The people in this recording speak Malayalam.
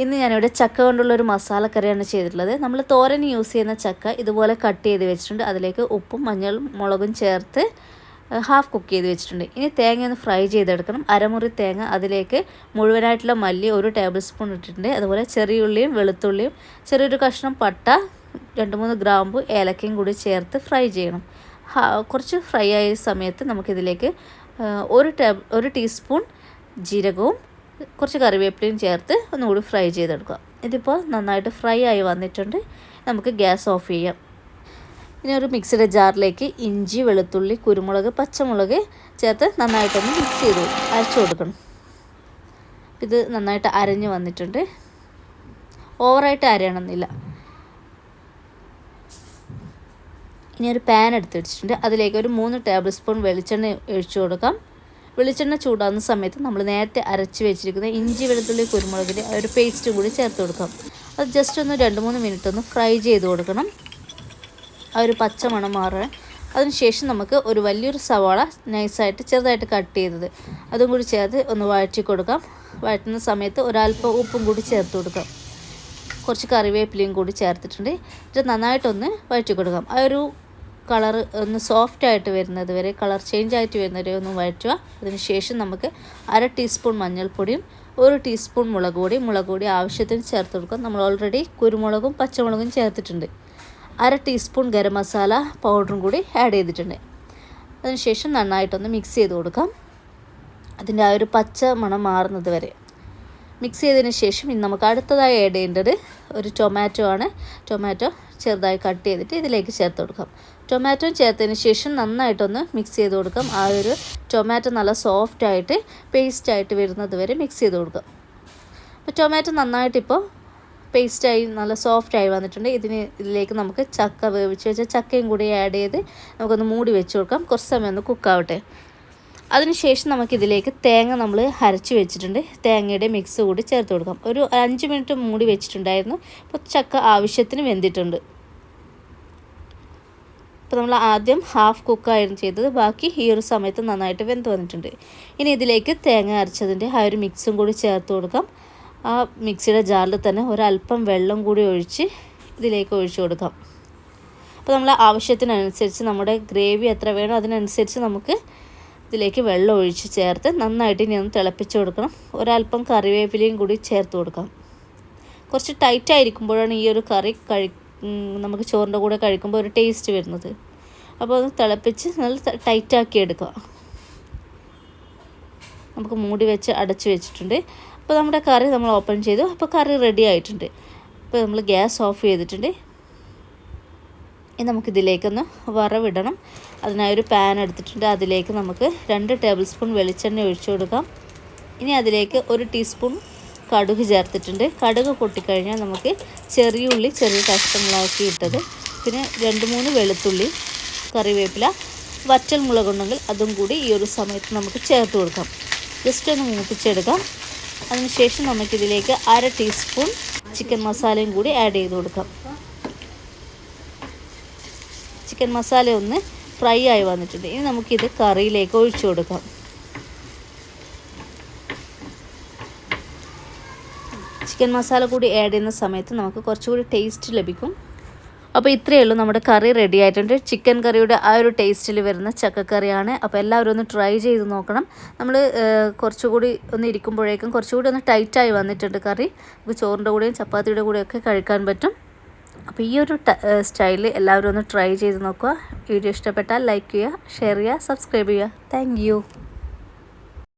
ഇന്ന് ഞാനിവിടെ ചക്ക കൊണ്ടുള്ളൊരു മസാലക്കറിയാണ് ചെയ്തിട്ടുള്ളത്. നമ്മൾ തോരൻ യൂസ് ചെയ്യുന്ന ചക്ക ഇതുപോലെ കട്ട് ചെയ്ത് വെച്ചിട്ടുണ്ട്. അതിലേക്ക് ഉപ്പും മഞ്ഞളും മുളകും ചേർത്ത് ഹാഫ് കുക്ക് ചെയ്ത് വെച്ചിട്ടുണ്ട്. ഇനി തേങ്ങ ഒന്ന് ഫ്രൈ ചെയ്തെടുക്കണം. അരമുറി തേങ്ങ, അതിലേക്ക് മുഴുവനായിട്ടുള്ള മല്ലി 1 ടേബിൾ സ്പൂൺ ഇട്ടിട്ടുണ്ട്. അതുപോലെ ചെറിയ ഉള്ളിയും വെളുത്തുള്ളിയും ചെറിയൊരു കഷ്ണം പട്ട 2-3 ഗ്രാമ്പു ഏലക്കയും കൂടി ചേർത്ത് ഫ്രൈ ചെയ്യണം. കുറച്ച് ഫ്രൈ ആയ സമയത്ത് നമുക്കിതിലേക്ക് 1 ടീസ്പൂൺ ജീരകവും കുറച്ച് കറിവേപ്പിലയും ചേർത്ത് ഒന്നുകൂടി ഫ്രൈ ചെയ്തെടുക്കുക. ഇതിപ്പോൾ നന്നായിട്ട് ഫ്രൈ ആയി വന്നിട്ടുണ്ട്. നമുക്ക് ഗ്യാസ് ഓഫ് ചെയ്യാം. ഇനി ഒരു മിക്സിയുടെ ജാറിലേക്ക് ഇഞ്ചി, വെളുത്തുള്ളി, കുരുമുളക്, പച്ചമുളക് ചേർത്ത് നന്നായിട്ടൊന്ന് മിക്സ് ചെയ്ത് അരച്ചു കൊടുക്കണം. ഇത് നന്നായിട്ട് അരഞ്ഞ് വന്നിട്ടുണ്ട്. ഓവറായിട്ട് അരയണമെന്നില്ല. ഇനി ഒരു പാൻ എടുത്ത് വെച്ചിട്ടുണ്ട്. അതിലേക്ക് ഒരു 3 ടേബിൾ സ്പൂൺ വെളിച്ചെണ്ണ ഒഴിച്ചു കൊടുക്കാം. വെളിച്ചെണ്ണ ചൂടാകുന്ന സമയത്ത് നമ്മൾ നേരത്തെ അരച്ച് വെച്ചിരിക്കുന്ന ഇഞ്ചി, വെളുത്തുള്ളി, കുരുമുളകിൻ്റെ ഒരു പേസ്റ്റും കൂടി ചേർത്ത് കൊടുക്കാം. അത് ജസ്റ്റ് ഒന്ന് 2-3 മിനിറ്റ് ഒന്ന് ഫ്രൈ ചെയ്ത് കൊടുക്കണം, ആ ഒരു പച്ച മണം മാറാൻ. അതിനുശേഷം നമുക്ക് ഒരു വലിയൊരു സവാള നൈസായിട്ട് ചെറുതായിട്ട് കട്ട് ചെയ്തത് അതും കൂടി ചേർത്ത് ഒന്ന് വഴറ്റി കൊടുക്കാം. വഴറ്റുന്ന സമയത്ത് ഒരല്പം ഉപ്പും കൂടി ചേർത്ത് കൊടുക്കാം. കുറച്ച് കറിവേപ്പിലയും കൂടി ചേർത്തിട്ടുണ്ട്. ഇത് നന്നായിട്ടൊന്ന് വഴറ്റി കൊടുക്കാം. ആ ഒരു കളർ ഒന്ന് സോഫ്റ്റായിട്ട് വരുന്നത് വരെ, കളർ ചേഞ്ച് ആയിട്ട് വരുന്നവരെ ഒന്ന് വഴറ്റുക. അതിനുശേഷം നമുക്ക് 1/2 ടീസ്പൂൺ മഞ്ഞൾപ്പൊടിയും 1 ടീസ്പൂൺ മുളക് പൊടി ആവശ്യത്തിന് ചേർത്ത് കൊടുക്കാം. നമ്മൾ ഓൾറെഡി കുരുമുളകും പച്ചമുളകും ചേർത്തിട്ടുണ്ട്. 1/2 ടീസ്പൂൺ ഗരം മസാല പൗഡറും കൂടി ആഡ് ചെയ്തിട്ടുണ്ട്. അതിനുശേഷം നന്നായിട്ടൊന്ന് മിക്സ് ചെയ്ത് കൊടുക്കാം, അതിൻ്റെ ആ ഒരു പച്ച മണം മാറുന്നത് വരെ. മിക്സ് ചെയ്തതിന് ശേഷം ഇനി നമുക്ക് അടുത്തതായി ആഡ് ചെയ്യേണ്ടത് ഒരു ടൊമാറ്റോ ആണ്. ടൊമാറ്റോ ചെറുതായി കട്ട് ചെയ്തിട്ട് ഇതിലേക്ക് ചേർത്ത് കൊടുക്കാം. ടൊമാറ്റോ ചേർത്തതിന് ശേഷം നന്നായിട്ടൊന്ന് മിക്സ് ചെയ്ത് കൊടുക്കാം. ആ ഒരു ടൊമാറ്റോ നല്ല സോഫ്റ്റായിട്ട് പേസ്റ്റായിട്ട് വരുന്നത് വരെ മിക്സ് ചെയ്ത് കൊടുക്കാം. അപ്പോൾ ടൊമാറ്റോ നന്നായിട്ടിപ്പോൾ പേസ്റ്റായി നല്ല സോഫ്റ്റായി വന്നിട്ടുണ്ട്. ഇതിലേക്ക് നമുക്ക് ചക്ക വേവിച്ച് വെച്ച ചക്കയും കൂടി ആഡ് ചെയ്ത് നമുക്കൊന്ന് മൂടി വെച്ച് കൊടുക്കാം. കുറച്ച് സമയം ഒന്ന് കുക്കാവട്ടെ. അതിനുശേഷം നമുക്കിതിലേക്ക് തേങ്ങ നമ്മൾ അരച്ച് വെച്ചിട്ടുണ്ട്. തേങ്ങയുടെ മിക്സ് കൂടി ചേർത്ത് കൊടുക്കാം. ഒരു 5 മിനിറ്റ് മൂടി വെച്ചിട്ടുണ്ടായിരുന്നു. ഇപ്പോൾ ചക്ക ആവശ്യത്തിന് വെന്തിട്ടുണ്ട്. ഇപ്പോൾ നമ്മൾ ആദ്യം ഹാഫ് കുക്കായിരുന്നു ചെയ്തത്, ബാക്കി ഈ ഒരു സമയത്ത് നന്നായിട്ട് വെന്ത് വന്നിട്ടുണ്ട്. ഇനി ഇതിലേക്ക് തേങ്ങ അരച്ചതിൻ്റെ ആ ഒരു മിക്സും കൂടി ചേർത്ത് കൊടുക്കാം. ആ മിക്സിയുടെ ജാറിൽ തന്നെ ഒരല്പം വെള്ളം കൂടി ഒഴിച്ച് ഇതിലേക്ക് ഒഴിച്ചു കൊടുക്കാം. അപ്പോൾ നമ്മൾ ആവശ്യത്തിനനുസരിച്ച് നമ്മുടെ ഗ്രേവി എത്ര വേണോ അതിനനുസരിച്ച് നമുക്ക് ഇതിലേക്ക് വെള്ളം ഒഴിച്ച് ചേർത്ത് നന്നായിട്ട് ഇനി ഒന്ന് തിളപ്പിച്ച് കൊടുക്കണം. ഒരല്പം കറിവേപ്പിലയും കൂടി ചേർത്ത് കൊടുക്കാം. കുറച്ച് ടൈറ്റ് ആയിരിക്കുമ്പോഴാണ് ഈ ഒരു കറി നമുക്ക് ചോറിൻ്റെ കൂടെ കഴിക്കുമ്പോൾ ഒരു ടേസ്റ്റ് വരുന്നത്. അപ്പോൾ ഒന്ന് തിളപ്പിച്ച് നല്ല ടൈറ്റാക്കി എടുക്കുക. നമുക്ക് മൂടി വെച്ച് അടച്ച് വെച്ചിട്ടുണ്ട്. അപ്പോൾ നമ്മുടെ കറി നമ്മൾ ഓപ്പൺ ചെയ്തു. അപ്പോൾ കറി റെഡി ആയിട്ടുണ്ട്. അപ്പോൾ നമ്മൾ ഗ്യാസ് ഓഫ് ചെയ്തിട്ടുണ്ട്. ഇനി നമുക്കിതിലേക്കൊന്ന് വറവിടണം. അതിനായി ഒരു പാൻ എടുത്തിട്ടുണ്ട്. അതിലേക്ക് നമുക്ക് 2 ടേബിൾ സ്പൂൺ വെളിച്ചെണ്ണ ഒഴിച്ചു കൊടുക്കാം. ഇനി അതിലേക്ക് 1 ടീസ്പൂൺ കടുക് ചേർത്തിട്ടുണ്ട്. കടുക് പൊട്ടിക്കഴിഞ്ഞാൽ നമുക്ക് ചെറിയ ഉള്ളി ചെറിയ കഷ്ണങ്ങളാക്കി ഇട്ടത്, പിന്നെ 2-3 വെളുത്തുള്ളി, കറിവേപ്പില, വറ്റൽ മുളകുണ്ടെങ്കിൽ അതും കൂടി ഈ ഒരു സമയത്ത് നമുക്ക് ചേർത്ത് കൊടുക്കാം. ജസ്റ്റ് ഒന്ന് മൂപ്പിച്ചെടുക്കാം. അതിനുശേഷം നമുക്കിതിലേക്ക് 1/2 ടീസ്പൂൺ ചിക്കൻ മസാലയും കൂടി ആഡ് ചെയ്ത് കൊടുക്കാം. ചിക്കൻ മസാല ഒന്ന് ഫ്രൈ ആയി വന്നിട്ടുണ്ട്. ഇനി നമുക്കിത് കറിയിലേക്ക് ഒഴിച്ചു കൊടുക്കാം. ചിക്കൻ മസാല കൂടി ആഡ് ചെയ്യുന്ന സമയത്ത് നമുക്ക് കുറച്ചുകൂടി ടേസ്റ്റ് ലഭിക്കും. അപ്പോൾ ഇത്രയേ ഉള്ളൂ, നമ്മുടെ കറി റെഡി ആയിട്ടുണ്ട്. ചിക്കൻ കറിയുടെ ആ ഒരു ടേസ്റ്റിൽ വരുന്ന ചക്കക്കറിയാണ്. അപ്പോൾ എല്ലാവരും ഒന്ന് ട്രൈ ചെയ്ത് നോക്കണം. നമ്മൾ കുറച്ചുകൂടി ഒന്ന് ഇരിക്കുമ്പോഴേക്കും കുറച്ചുകൂടി ഒന്ന് ടൈറ്റായി വന്നിട്ടുണ്ട് കറി. നമുക്ക് ചോറിൻ്റെ കൂടെയും ചപ്പാത്തിയുടെ കൂടെയൊക്കെ കഴിക്കാൻ പറ്റും. അപ്പോൾ ഈ ഒരു സ്റ്റൈലിൽ എല്ലാവരും ഒന്ന് ട്രൈ ചെയ്ത് നോക്കുക. വീഡിയോ ഇഷ്ടപ്പെട്ടാൽ ലൈക്ക് ചെയ്യുക, ഷെയർ ചെയ്യുക, സബ്സ്ക്രൈബ് ചെയ്യുക. Thank you.